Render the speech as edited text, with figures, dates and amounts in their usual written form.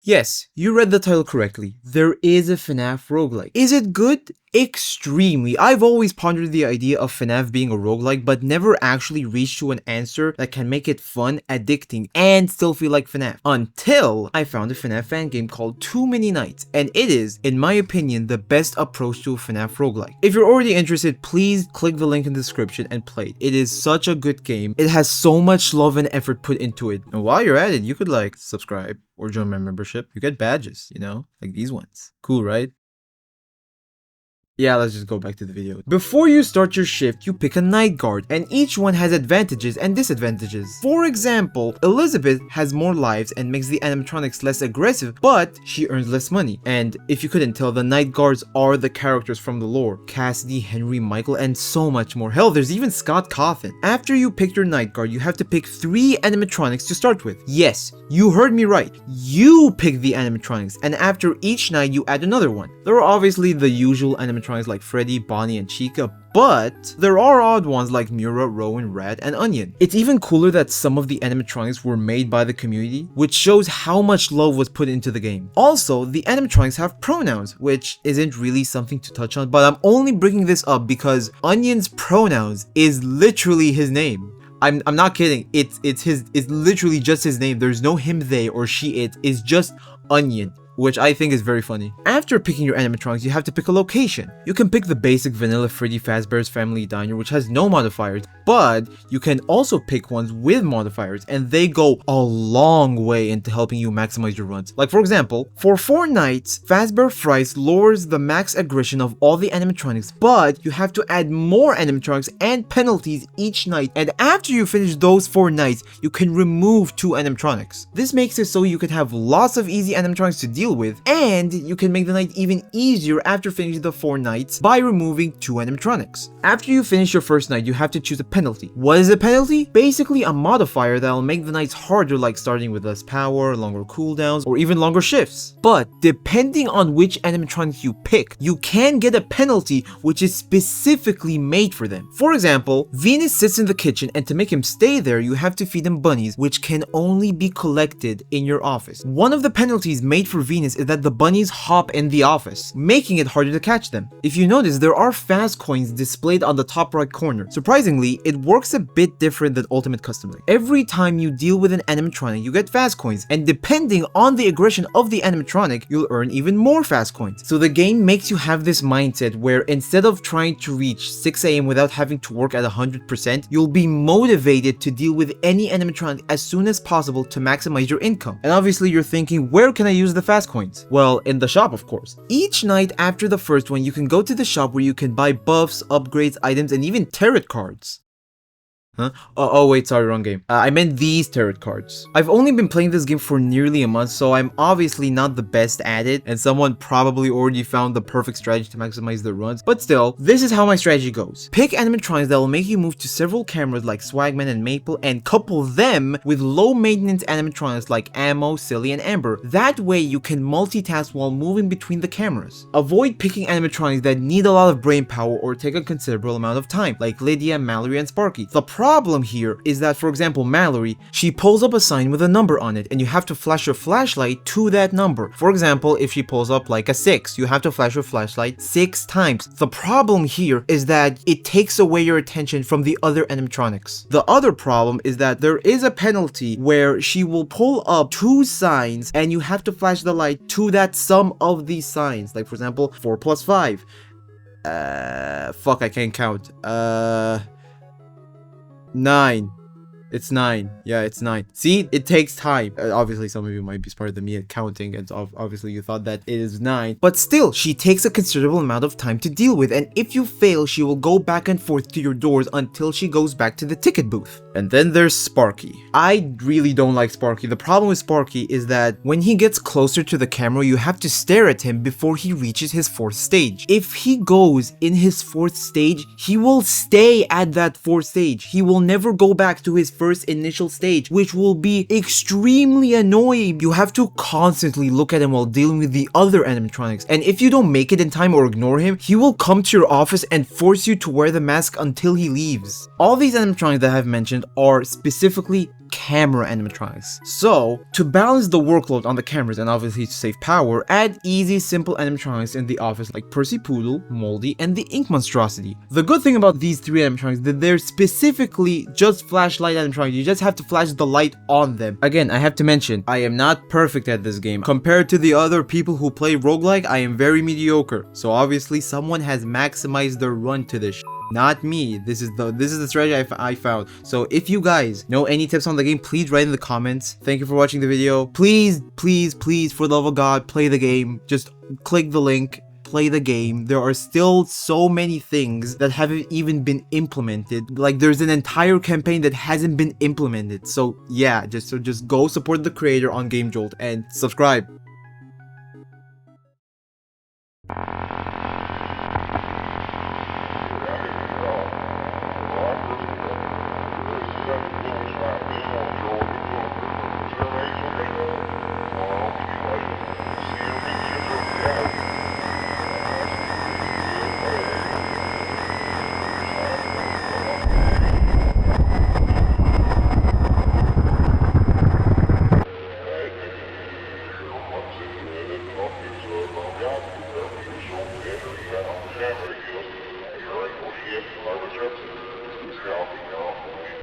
Yes, you read the title correctly. There is a FNAF roguelike. Is it good? Extremely. I've always pondered the idea of FNAF being a roguelike, but never actually reached to an answer that can make it fun, addicting, and still feel like FNAF. Until I found a FNAF fan game called Too Many Nights, and it is, in my opinion, the best approach to a FNAF roguelike. If you're already interested, please click the link in the description and play it. It is such a good game. It has so much love and effort put into it. And while you're at it, you could like, subscribe, or join my membership. You get badges, you know, like these ones. Cool, right? Yeah, let's just go back to the video. Before you start your shift, you pick a night guard, and each one has advantages and disadvantages. For example, Elizabeth has more lives and makes the animatronics less aggressive, but she earns less money. And if you couldn't tell, the night guards are the characters from the lore. Cassidy, Henry, Michael, and so much more. Hell, there's even Scott Cawthon. After you pick your night guard, you have to pick 3 animatronics to start with. Yes, you heard me right. You pick the animatronics, and after each night, you add another one. There are obviously the usual animatronics like Freddy, Bonnie, and Chica, but there are odd ones like Mura, Rowan, Rad, and Onion. It's even cooler that some of the animatronics were made by the community, which shows how much love was put into the game. Also, the animatronics have pronouns, which isn't really something to touch on, but I'm only bringing this up because Onion's pronouns is literally his name. I'm not kidding. It's literally just his name. There's no him, they, or she, it. It's just Onion, which I think is very funny. After picking your animatronics, you have to pick a location. You can pick the basic vanilla Freddy Fazbear's Family Diner, which has no modifiers, but you can also pick ones with modifiers, and they go a long way into helping you maximize your runs. Like for example, for 4 nights, Fazbear Fries lowers the max aggression of all the animatronics, but you have to add more animatronics and penalties each night, and after you finish those 4 nights, you can remove 2 animatronics. This makes it so you can have lots of easy animatronics to deal with, and you can make the night even easier after finishing the 4 nights by removing 2 animatronics. After you finish your first night, you have to choose a penalty. What is a penalty? Basically a modifier that'll make the nights harder, like starting with less power, longer cooldowns, or even longer shifts. But depending on which animatronics you pick, you can get a penalty which is specifically made for them. For example, Venus sits in the kitchen, and to make him stay there, you have to feed him bunnies, which can only be collected in your office. One of the penalties made for Venus is that the bunnies hop in the office, making it harder to catch them. If you notice, there are fast coins displayed on the top right corner. Surprisingly, it works a bit different than Ultimate Custom Night. Every time you deal with an animatronic, you get fast coins, and depending on the aggression of the animatronic, you'll earn even more fast coins. So the game makes you have this mindset where instead of trying to reach 6 AM without having to work at 100%, you'll be motivated to deal with any animatronic as soon as possible to maximize your income. And obviously you're thinking, where can I use the fast coins? Well, in the shop, of course. Each night after the first one, you can go to the shop where you can buy buffs, upgrades, items, and even tarot cards. Huh? Oh wait, sorry, wrong game. I meant these tarot cards. I've only been playing this game for nearly a month, so I'm obviously not the best at it, and someone probably already found the perfect strategy to maximize their runs, but still, this is how my strategy goes. Pick animatronics that will make you move to several cameras like Swagman and Maple, and couple them with low maintenance animatronics like Ammo, Silly, and Amber. That way you can multitask while moving between the cameras. Avoid picking animatronics that need a lot of brain power or take a considerable amount of time, like Lydia, Mallory, and Sparky. The problem here is that, for example, Mallory, she pulls up a sign with a number on it, and you have to flash your flashlight to that number. For example, if she pulls up like a 6, you have to flash your flashlight 6 times. The problem here is that it takes away your attention from the other animatronics. The other problem is that there is a penalty where she will pull up 2 signs, and you have to flash the light to that sum of these signs. Like, for example, 4 plus 5. Fuck, I can't count. 9. It's 9. Yeah, it's 9. See, it takes time. Obviously, some of you might be smarter than me at counting, and obviously you thought that it is 9. But still, she takes a considerable amount of time to deal with, and if you fail, she will go back and forth to your doors until she goes back to the ticket booth. And then there's Sparky. I really don't like Sparky. The problem with Sparky is that when he gets closer to the camera, you have to stare at him before he reaches his 4th stage. If he goes in his 4th stage, he will stay at that 4th stage. He will never go back to his first initial stage, which will be extremely annoying. You have to constantly look at him while dealing with the other animatronics, and if you don't make it in time or ignore him, he will come to your office and force you to wear the mask until he leaves. All these animatronics that I've mentioned are specifically camera animatronics. So, to balance the workload on the cameras and obviously to save power, add easy, simple animatronics in the office like Percy Poodle, Moldy, and the Ink Monstrosity. The good thing about these three animatronics is that they're specifically just flashlight animatronics. You just have to flash the light on them. Again, I have to mention, I am not perfect at this game. Compared to the other people who play roguelike, I am very mediocre. So obviously someone has maximized their run to this not me. This is the strategy I found. So if you guys know any tips on the game, please write in the comments. Thank you for watching the video. Please, please, please, for the love of God, play the game. Just click the link. Play the game. There are still so many things that haven't even been implemented. Like there's an entire campaign that hasn't been implemented. So yeah, just go support the creator on Game Jolt and subscribe.